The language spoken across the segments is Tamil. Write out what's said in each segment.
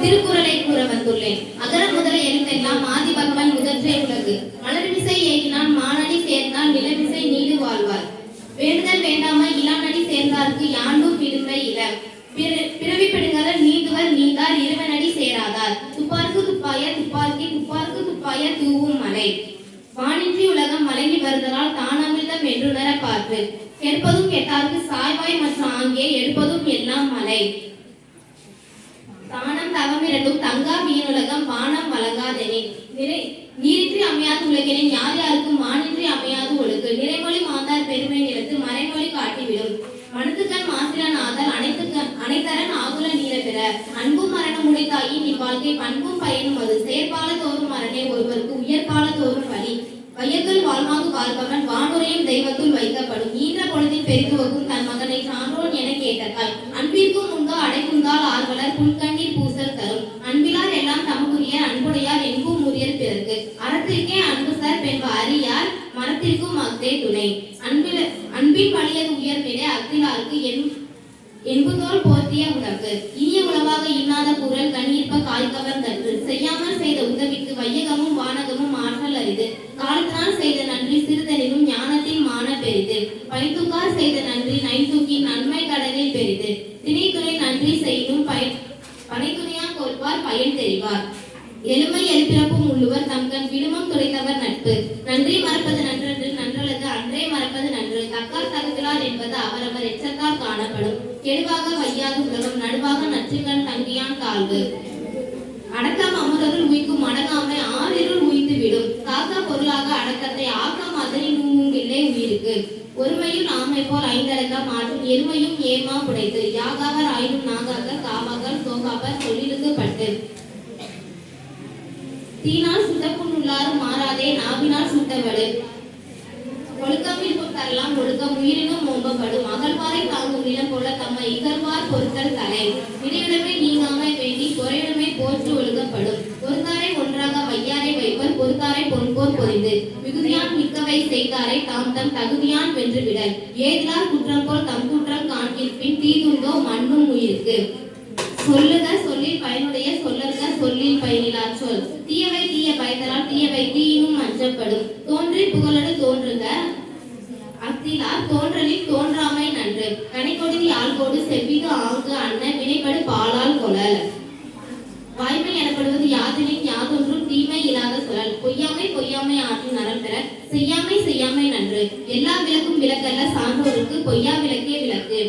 திருக்குறளை கூற வந்துள்ளேன். அகர முதல எழுத்தெல்லாம் ஆதி பகவான் முதற்றே உலகு. மலர்மிசை ஏகினான் மானடி சேர்ந்தான் நிலமிசை நீடு வாழ்வார். வேண்டுதல் வேண்டாமை இளநடி சேர்ந்தார்க்கு யாண்டும் விடுமை இல. பிறவி பிடுங்கதல் நீந்துவர் நீந்தார் இருவனடி சேராதார். துப்பார்க்கு துப்பாய துப்பார்க்கி துப்பார்க்கு துப்பாய தூவும் மலை. வானின்றி உலகம் மலங்கி வருதலால் தானமிர்தம் என்றுணர பார்த்து. கெடுப்பதும் கெட்டார்க்கு சாய்வாய் மற்றும் ஆங்கே எடுப்பதும் எல்லாம் மலை. தானம் தவமிரண்டும் தங்கா வீணுலகம் வானம் வழங்காதெனின். நீரின்றி அமையாது உலகினின் யார் யாருக்கும் வானின்றி அமையாது ஒழுக்கு. நிறைமொழி மாந்தார் பெருமை நிலத்து மறைமொழி காட்டிவிடும். மனத்துக்கண் மாசிலன் ஆதல் அனைத்தரன் ஆகுல நீர பெற. அன்பும் மரணம் உடைத்தாயின் இவ்வாழ்க்கை பண்பும் பயனும் அது. செயற்பால தோறும் மரணே ஒருவருக்கு உயர்பால தோறும் வழி. வையத்துள் வாழ்வாங்கு வாழ்பவன் வானுரையும் தெய்வத்துள் வைக்கப்படும். ஈன்ற பொழுதில் பெரிதுவக்கும் தன் மகனை சான்றோன் என கேட்டதால். அன்பிற்கும் உண்டோ அடைக்குந்தால் ஆர்வலர் புல்கண்ணீர் பூசல் தரும். அன்பிலார் எல்லாம் தமக்குரியர் அன்புடையார் என்பும் உரியர் பிறர்க்கு. அறத்திற்கே அன்பு சார் பெண்ப அறியார் மரத்திற்கும் அக்தே துணை. அன்பின் வலியது உயர்விலே அக்திலார்க்கு என்பதோல் போற்றிய உணவு. இனிய உணவாக இன்னாத குரல் கண்ணீர்ப்ப காய்கவர் தன்று. செய்யாமல் செய்த உதவிக்கு வையகமும் வானகமும் ஆற்றல் அரிது. காலத்தினால் செய்த நன்றி சிறுதனிலும் ஞானத்தில் மான பெரிது. பனித்துக்கார் செய்த நன்றி நைத்தூக்கின் நன்மை கடலில் பெரிது. திணைத்துறை நன்றி செய்யும் பனைத்துணையா கொள்வார் பயன் தெரிவார். எளிமை எழுப்பிறப்பும் உள்ளுவர் தம்கண் விடுமம் துடைத்தவர் நட்பு. நன்றி மறப்பது நன்றன்று நன்றல்லது அன்றே மறப்பது நன்று. தக்கார் தகுதிலார் என்பது அவரவர் எச்சத்தால் காணப்படும். கெடுவாக வையாது உலகம் நடுவாக நச்சுக்கண் தங்கியான் தாழ்வு. அடக்கம் அமுதருள் உயிக்கும் அடங்காமை ஆறிருள் உயித்து விடும். காக்கா பொருளாக அடக்கத்தை ஆக்கம் அதனின் இல்லை உயிருக்கு. ஒருமையும் ஆமை போல் ஐந்தடக்கம் ஆற்றும் எருமையும் ஏமா புடைத்து. யாகாவர் ஆயினும் நாகாக காவாக சோகாவர் சொல்லிருக்கு பட்டு. தீனால் சுட்டப்புண் உள்ளாரும் மாறாதே நாவினால் சுட்டவடு. ஒழுக்கம் விருப்பம் தரலாம் ஒழுக்கம் உயிரினும் ஓம்பப்படும். அகழ்வாரை தாங்கும் நிலம் போல தம்மை இகழ்வார் பொருட்கள் தலை. இடையிடமே நீங்காமை வேண்டி பொறையிடமே போற்று ஒழுக்கப்படும். பொருந்தாரை ஒன்றாக வையாரை வைப்பர் பொருத்தாரை பொன்போர் பொறிந்து. மிகுதியான் மிக்கவை செய்தாரை தாம் தம் தகுதியான் வென்று விடல். ஏதிலார் குற்றம் போல் தம் குற்றம் காண்கிற்பின் தீதுண்டோ மண்ணும் உயிருக்கு. சொல்லுக சொல்லில் பயனுடைய சொல்லற்க சொல்லில் பயனிலார் சொல். தீயவை தீய பயத்தலால் தீயவை தீயினும் அஞ்சப்படும். தோன்றி புகழடு தோன்றுக அத்திலார் தோன்றலில் தோன்றாமை நன்று. கனைக்கொடுதி ஆள்கோடு செவ்விது ஆங்கு அன்ன வினைப்படு பாலால் கொளல். வாய்மை எனப்படுவது யாதெனின் யாதொன்றும் தீமை இல்லாத சொல்லல். பொய்யாமை பொய்யாமை ஆற்றின் அறம் பெற செய்யாமை செய்யாமை நன்று. எல்லா விளக்கும் விளக்கல்ல சான்றோருக்கு பொய்யா விளக்கே விளக்கு.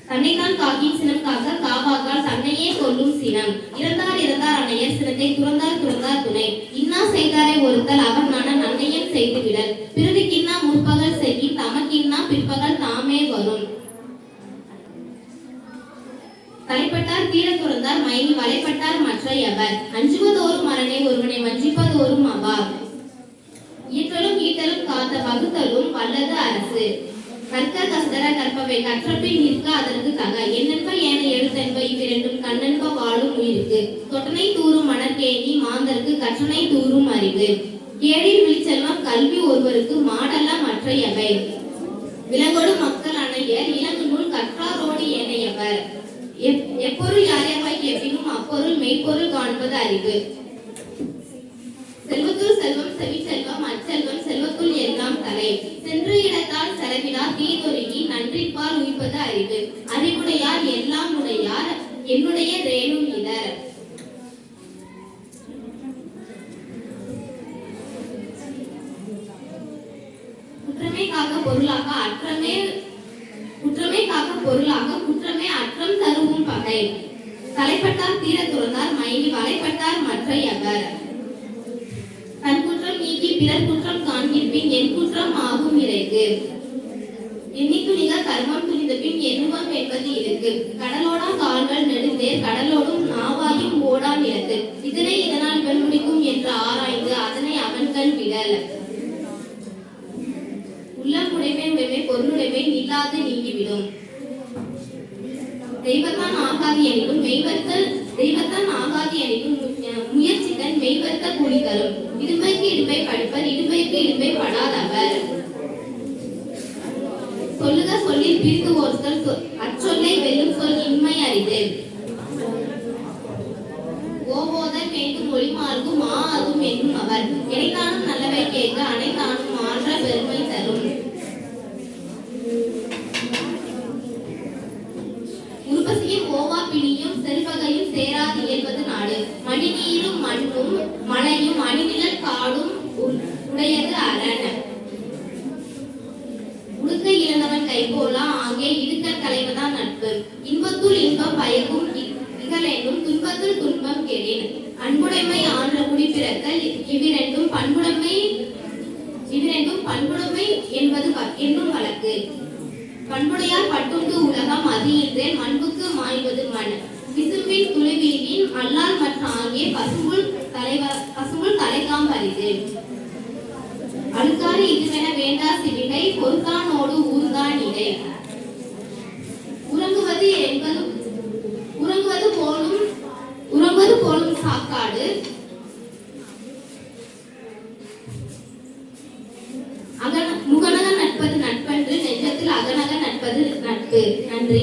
தன்னைத்தான் காக்கின் சினம் காக்க காவாக்கால் தன்னையே கொல்லும் சினம். இறந்தார் இறந்தார் அன்னையர் சினத்தை துறந்தார் துறந்தார் துணை. இன்னா செய்தாரை ஒருத்தல் அவர் நான நன்னையும் செய்து விடல். பிறவிக்கின்னா முற்பகல் செய்கி தமக்கின்னா பிற்பகல் தாமே வரும். தலைப்பட்டார் தீர துறந்தார் மயங்கி வலைப்பட்டார் மற்ற எவர். அஞ்சுவதோறும் மரணை ஒருவனை வஞ்சிப்பதோறும் அவார். ஈட்டலும் ஈட்டலும் காத்த வகுத்தலும் வல்லது அரசு. கற்க கஸ்தர கற்பவை கற்றபின் நிற்க அதற்கு தக. என்னென்ப ஏன எழுத்தென்ப இவ்விரண்டும் கண்ணென்ப வாழும் உயிருக்கு. தொட்டனை தூரும் மணற்கேணி மாந்தருக்கு கற்றனை தூரும் அறிவு. கேடில் விழிச்செல்வம் கல்வி ஒருவருக்கு மாடல்ல மற்ற எவை. விலங்கோடு மக்கள் அணையர் இளங்கு நூல் கற்றாரோடு ஏனையவர். எப்பொருள் யாரையாய் எப்பினும் அப்பொருள் மெய்ப்பொருள் காண்பது அறிவு. செல்வத்துள் செல்வம் செவி செல்வம் அச்செல்வம் செல்வத்துள் எல்லாம் தலை. சென்று இடத்தால் செலவினார் தீதொருகி நன்றிப்பால் உயிர்ப்பது அறிவு. அறிவுடையார் எல்லாம் உடையார் என்னுடைய ரேணும் இதர். குற்றமே காக்க பொருளாக அற்றமே குற்றமே காக்க பொருளாக குற்றமே அற்றம் தருவும் பகை. தலைப்பட்டார் தீர துறந்தார் மயங்கி வலைப்பட்டார் மற்ற எவர். தன் குற்றம் நீக்கி பிறர் குற்றம் காண்கிற்பின் என் குற்றம் ஆகும் இறைக்கு. எண்ணி துணிக கர்மம் துணிந்த பின் எண்ணுவம் என்பது இருக்கு. கடலோடா கால்கள் நெடுந்தேர் கடலோடும் நாவாயும் ஓடா நிலத்து. இதனை இதனால் இவன் முடிக்கும் என்று ஆராய்ந்து அதனை அவன் கண் விடல். உள்ளம் உடைமை உடைமை பொருளுடைமை நில்லாது நீங்கிவிடும். தெய்வத்தான் ஆகாது எனினும் மெய்வர்த்தல் தெய்வத்தான் ஆகாது எனினும் முயற்சித்தன் மெய்வர்த்த கூலி தரும். இடும்பைக்கு இடும்பை படிப்பர் இடும்பைக்கு இடும்பை படாதவர். சொல்லுக சொல்லில் பிரித்து ஓர்த்தல் அச்சொல்லை வெல்லும் சொல் இன்மை அறிது. ஒவ்வோதல் வேண்டும் மொழிமார்க்கும் ஆகும் என்னும் அவர் எனைத்தானும் நல்லவை கேட்க அனைத்தானும் மாற்ற பெருமை தரும். உருப்பசியும் ஓவா பிணியும் செல்வகையும் சேராது இயல்பது நாடு. மணிநீரும் மண்ணும் மலையும் அணிநிழல் காடும் உடையது அரண். உடுக்கை இழந்தவன் கை போலா ஆகிய இடுக்கண் களைவதான் நட்பு. இன்பத்துள் இன்பம் பயக்கும் இகழென்னும் துன்பத்துள் துன்பம் கெடின். அன்புடைமை ஆன்ற குடி பிறத்தல் இவ்விரண்டும் பண்புடைமை என்பது என்னும் வழக்கு. பண்புடையார் பட்டுண்டு உலகம் அது என்றேன் மண்புக்கு மாய்வது மண். விசும்பின் துளிவீவின் அல்லால் மற்ற ஆகிய பசும்புல் தலைக்காம் பரிது. அழுக்காறு இதுவென வேண்டா சிவிகை பொறுத்தானோடு ஊர்தான் இடை. உறங்குவது போலும் சாக்காடு முகநக நட்பது நட்பன்று நெஞ்சத்தில் அகநக நட்பது நட்பு. நன்றி.